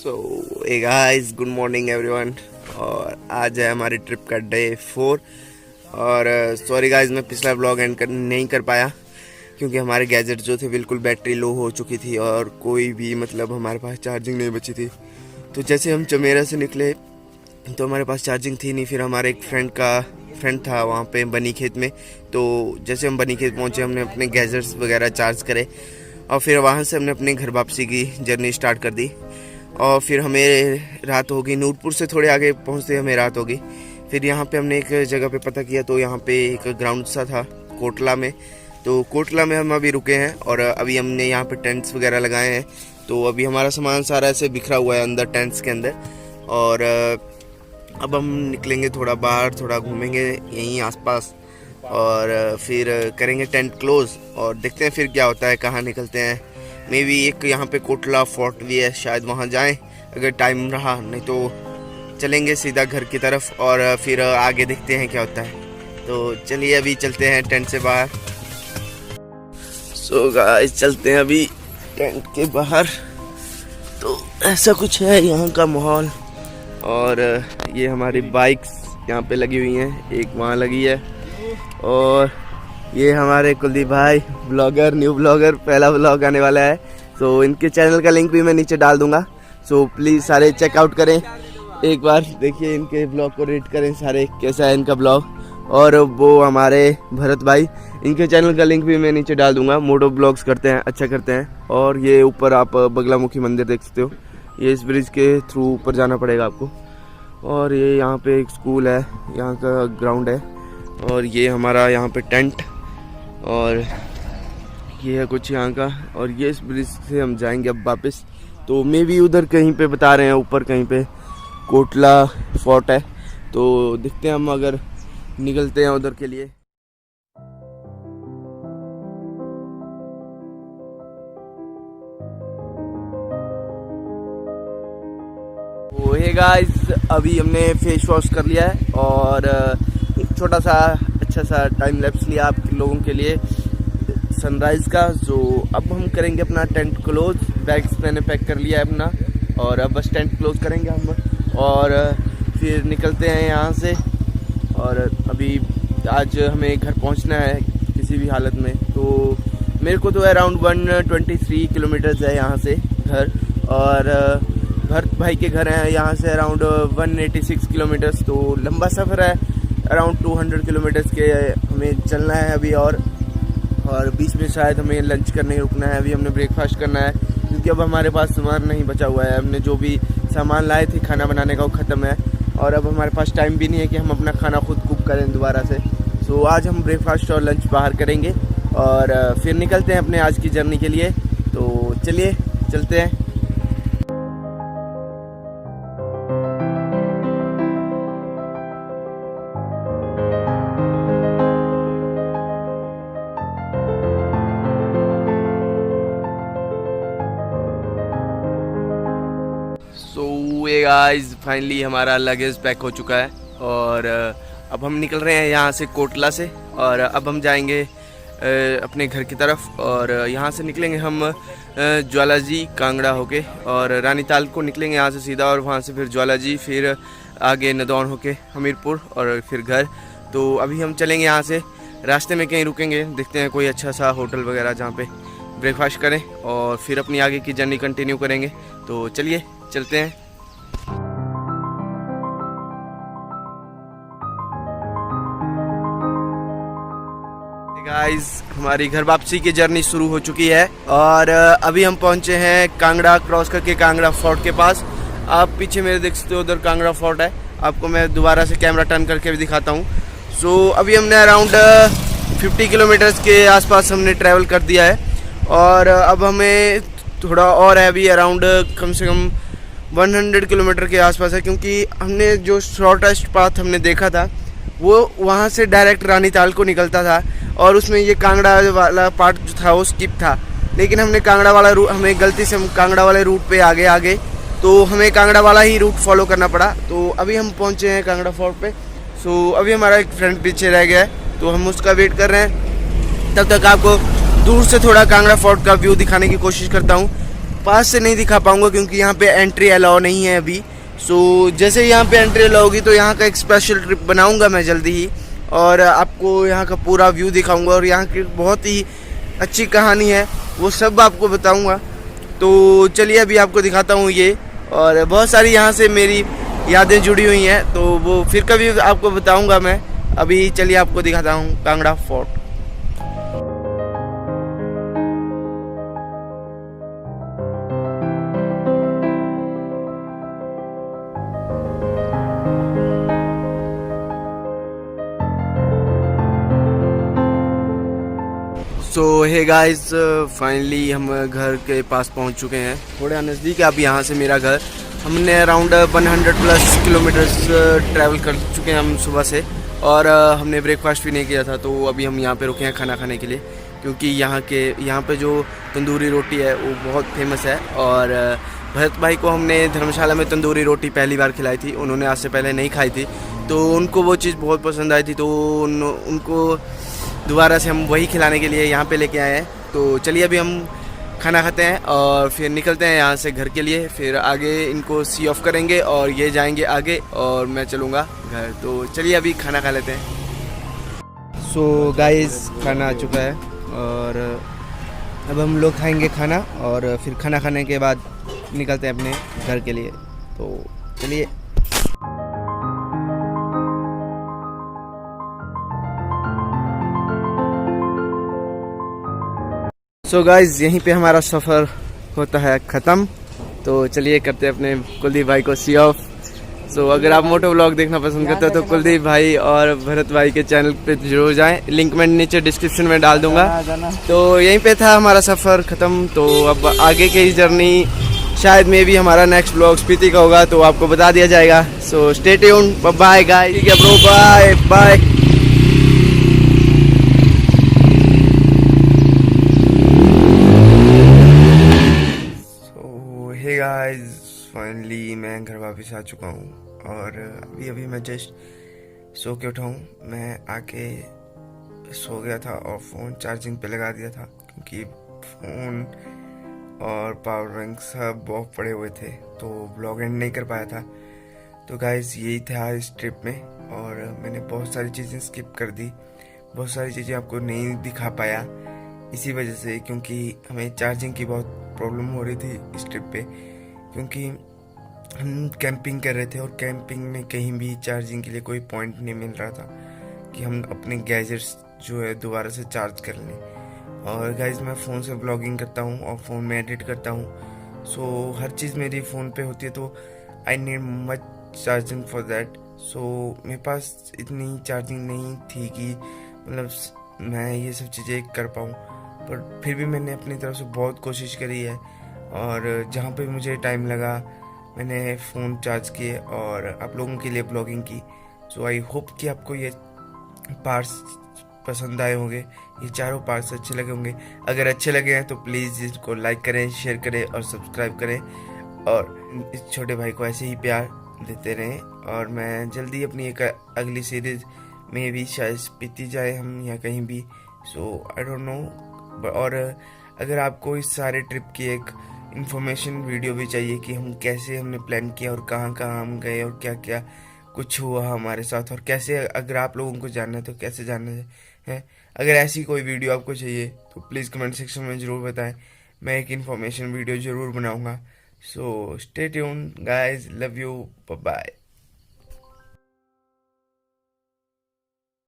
सो hey guys, good morning everyone. और आज है हमारी ट्रिप का डे 4। और सॉरी गाइस, मैं पिछला ब्लॉग नहीं कर पाया क्योंकि हमारे गैजेट जो थे बिल्कुल बैटरी लो हो चुकी थी और कोई भी हमारे पास चार्जिंग नहीं बची थी। तो जैसे हम चमेरा से निकले तो हमारे पास चार्जिंग थी नहीं। फिर हमारे एक फ्रेंड था वहाँ पे बनी खेत में। तो जैसे हम बनी खेत पहुँचे, हमने अपने गैजेट्स वगैरह चार्ज करे और फिर वहाँ से हमने अपने घर वापसी की जर्नी स्टार्ट कर दी। और फिर हमें रात हो गई। नूरपुर से थोड़े आगे पहुँचते हमें रात हो गई। फिर यहाँ पे हमने एक जगह पे पता किया तो यहाँ पे एक ग्राउंड सा था कोटला में। तो कोटला में हम अभी रुके हैं और अभी हमने यहाँ पे टेंट्स वगैरह लगाए हैं। तो अभी हमारा सामान सारा ऐसे बिखरा हुआ है अंदर टेंट्स के अंदर। और अब हम निकलेंगे थोड़ा बाहर, थोड़ा घूमेंगे यहीं आसपास और फिर करेंगे टेंट क्लोज और देखते हैं फिर क्या होता है, कहाँ निकलते हैं। मे बी एक यहाँ पे कोटला फोर्ट भी है, शायद वहाँ जाएं अगर टाइम रहा, नहीं तो चलेंगे सीधा घर की तरफ और फिर आगे देखते हैं क्या होता है। तो चलिए अभी चलते हैं टेंट से बाहर। सो गाइस, चलते हैं अभी टेंट के बाहर। तो ऐसा कुछ है यहाँ का माहौल। और ये हमारी बाइक्स यहाँ पे लगी हुई हैं, एक वहाँ लगी है। और ये हमारे कुलदीप भाई ब्लॉगर, न्यू ब्लॉगर, पहला ब्लॉग आने वाला है। सो इनके चैनल का लिंक भी मैं नीचे डाल दूंगा। सो प्लीज़ सारे चेकआउट करें, एक बार देखिए इनके ब्लॉग को रेट करें सारे, कैसा है इनका ब्लॉग। और वो हमारे भरत भाई, इनके चैनल का लिंक भी मैं नीचे डाल दूंगा। मोटो ब्लॉग्स करते हैं, अच्छा करते हैं। और ये ऊपर आप बगलामुखी मंदिर देख सकते हो, ये इस ब्रिज के थ्रू ऊपर जाना पड़ेगा आपको। और ये यहाँ पे एक स्कूल है, यहाँ का ग्राउंड है। और ये हमारा यहाँ पे टेंट और ये है कुछ यहाँ का। और ये इस ब्रिज से हम जाएंगे अब वापस। तो मे भी उधर कहीं पे बता रहे हैं, ऊपर कहीं पे कोटला फोर्ट है। तो देखते हैं हम अगर निकलते हैं उधर के लिए। तो हे गाइस, अभी हमने फेस वॉश कर लिया है और एक छोटा सा अच्छा सा टाइम लैप्स लिया आप लोगों के लिए सनराइज़ का। जो अब हम करेंगे अपना टेंट क्लोज। बैग्स मैंने पैक कर लिया है अपना और अब बस टेंट क्लोज करेंगे हम और फिर निकलते हैं यहाँ से। और अभी आज हमें घर पहुँचना है किसी भी हालत में। तो मेरे को तो अराउंड 123 किलोमीटर्स है यहाँ से घर। और भरत भाई के घर हैं यहाँ से अराउंड 186 किलोमीटर्स। तो लंबा सफ़र है, अराउंड 200 किलोमीटर्स के हमें चलना है अभी। और बीच में शायद हमें लंच करने रुकना है। अभी हमने ब्रेकफास्ट करना है क्योंकि अब हमारे पास सामान नहीं बचा हुआ है। हमने जो भी सामान लाए थे खाना बनाने का वो ख़त्म है और अब हमारे पास टाइम भी नहीं है कि हम अपना खाना खुद कुक करें दोबारा से। सो आज हम ब्रेकफास्ट और लंच बाहर करेंगे और फिर निकलते हैं अपने आज की जर्नी के लिए। तो चलिए चलते हैं। गाइस, फाइनली हमारा लगेज पैक हो चुका है और अब हम निकल रहे हैं यहाँ से कोटला से। और अब हम जाएंगे अपने घर की तरफ और यहाँ से निकलेंगे हम ज्वालाजी कांगड़ा होके और रानीताल को निकलेंगे यहाँ से सीधा। और वहाँ से फिर ज्वालाजी, फिर आगे नदौन होके हमीरपुर और फिर घर। तो अभी हम चलेंगे यहाँ से, रास्ते में कहीं रुकेंगे, देखते हैं कोई अच्छा सा होटल वगैरह जहाँ पे ब्रेकफास्ट करें और फिर अपनी आगे की जर्नी कंटिन्यू करेंगे। तो चलिए चलते हैं। गाइस, हमारी घर वापसी की जर्नी शुरू हो चुकी है और अभी हम पहुंचे हैं कांगड़ा क्रॉस करके कांगड़ा फोर्ट के पास। आप पीछे मेरे देख सकते हो, उधर कांगड़ा फोर्ट है। आपको मैं दोबारा से कैमरा टर्न करके भी दिखाता हूं। सो अभी हमने अराउंड 50 किलोमीटर्स के आसपास हमने ट्रैवल कर दिया है और अब हमें थोड़ा और है, अभी अराउंड कम से कम 100 किलोमीटर के आसपास है। क्योंकि हमने जो शॉर्टेस्ट पाथ हमने देखा था वो वहाँ से डायरेक्ट रानीताल को निकलता था और उसमें ये कांगड़ा वाला पार्ट जो था वो स्किप था। लेकिन हमने कांगड़ा वाला रूट, हमें गलती से हम कांगड़ा वाले रूट पे आगे तो हमें कांगड़ा वाला ही रूट फॉलो करना पड़ा। तो अभी हम पहुँचे हैं कांगड़ा फोर्ट पे। सो अभी हमारा एक फ्रेंड पीछे रह गया है तो हम उसका वेट कर रहे हैं। तब तक आपको दूर से थोड़ा कांगड़ा फोर्ट का व्यू दिखाने की कोशिश करता हूँ। पास से नहीं दिखा पाऊंगा क्योंकि यहाँ पे एंट्री अलाउ नहीं है अभी। सो जैसे ही यहाँ पे एंट्री अलाउ होगी तो यहाँ का एक स्पेशल ट्रिप बनाऊंगा मैं जल्दी ही, और आपको यहाँ का पूरा व्यू दिखाऊंगा, और यहाँ की बहुत ही अच्छी कहानी है वो सब आपको बताऊंगा। तो चलिए अभी आपको दिखाता हूँ ये, और बहुत सारी यहाँ से मेरी यादें जुड़ी हुई हैं, तो वो फिर कभी आपको बताऊंगा मैं। अभी चलिए आपको दिखाता हूँ कांगड़ा फोर्ट। सो हे गाइस, फाइनली हम घर के पास पहुंच चुके हैं, थोड़ा नज़दीक है अब यहाँ से मेरा घर। हमने अराउंड 100+ किलोमीटर्स ट्रैवल कर चुके हैं हम सुबह से, और हमने ब्रेकफास्ट भी नहीं किया था। तो अभी हम यहाँ पे रुके हैं खाना खाने के लिए, क्योंकि यहाँ पे जो तंदूरी रोटी है वो बहुत फेमस है। और भरत भाई को हमने धर्मशाला में तंदूरी रोटी पहली बार खिलाई थी, उन्होंने आज से पहले नहीं खाई थी, तो उनको वो चीज़ बहुत पसंद आई थी, तो उनको दोबारा से हम वही खिलाने के लिए यहाँ पे लेके आए हैं। तो चलिए अभी हम खाना खाते हैं और फिर निकलते हैं यहाँ से घर के लिए, फिर आगे इनको सी ऑफ करेंगे और ये जाएंगे आगे और मैं चलूँगा घर। तो चलिए अभी खाना खा लेते हैं। सो गाइस, खाना आ चुका है और अब हम लोग खाएंगे खाना, और फिर खाना खाने के बाद निकलते हैं अपने घर के लिए। तो चलिए। सो गाइज, यहीं पे हमारा सफ़र होता है ख़त्म। तो चलिए करते हैं अपने कुलदीप भाई को सी ऑफ। सो अगर आप मोटो व्लॉग देखना पसंद करते हो तो कुलदीप भाई और भरत भाई के चैनल पे जरूर जाएं, लिंक मैं नीचे डिस्क्रिप्शन में डाल दूंगा। तो यहीं पे था हमारा सफ़र ख़त्म। तो अब आगे की जर्नी शायद में भी हमारा नेक्स्ट व्लॉग स्पीति का होगा, तो आपको बता दिया जाएगा। So stay tune, bye guys, ठीक है bro, bye bye. Hey guys, finally मैं घर वापस आ चुका हूँ, और अभी मैं जस्ट सो के उठा हूँ। मैं आके सो गया था और फ़ोन चार्जिंग पे लगा दिया था, क्योंकि फ़ोन और पावर बैंक सब बहुत पड़े हुए थे, तो ब्लॉग एंड नहीं कर पाया था। तो गाइस, यही था इस ट्रिप में, और मैंने बहुत सारी चीज़ें स्किप कर दी, बहुत सारी चीज़ें आपको नहीं दिखा पाया इसी वजह से, क्योंकि हमें चार्जिंग की बहुत प्रॉब्लम हो रही थी इस ट्रिप पे, क्योंकि हम कैंपिंग कर रहे थे और कैंपिंग में कहीं भी चार्जिंग के लिए कोई पॉइंट नहीं मिल रहा था कि हम अपने गैजेट्स जो है दोबारा से चार्ज कर लें। और गाइस, मैं फ़ोन से ब्लॉगिंग करता हूँ और फ़ोन में एडिट करता हूँ, सो हर चीज़ मेरी फ़ोन पे होती है, तो I need much charging for that. So मेरे पास इतनी चार्जिंग नहीं थी कि मतलब मैं ये सब चीज़ें कर पाऊँ, पर फिर भी मैंने अपनी तरफ से बहुत कोशिश करी है, और जहाँ पे मुझे टाइम लगा मैंने फ़ोन चार्ज किए और आप लोगों के लिए ब्लॉगिंग की। सो आई होप कि आपको ये पार्ट्स पसंद आए होंगे, ये चारों पार्ट्स अच्छे लगे होंगे। अगर अच्छे लगे हैं तो प्लीज़ इसको लाइक करें, शेयर करें और सब्सक्राइब करें, और इस छोटे भाई को ऐसे ही प्यार देते रहें। और मैं जल्दी अपनी एक अगली सीरीज़ में भी शायद स्पीति जाए हम या कहीं भी, सो आई डोंट नो। और अगर आपको इस सारे ट्रिप की एक इन्फॉर्मेशन वीडियो भी चाहिए कि हम कैसे हमने प्लान किया और कहाँ कहाँ हम गए और क्या क्या कुछ हुआ हमारे साथ, और कैसे, अगर आप लोगों को जानना है तो कैसे जानना है, अगर ऐसी कोई वीडियो आपको चाहिए तो प्लीज़ कमेंट सेक्शन में ज़रूर बताएं, मैं एक इन्फॉर्मेशन वीडियो ज़रूर बनाऊँगा। So stay tune guys, love you, bye.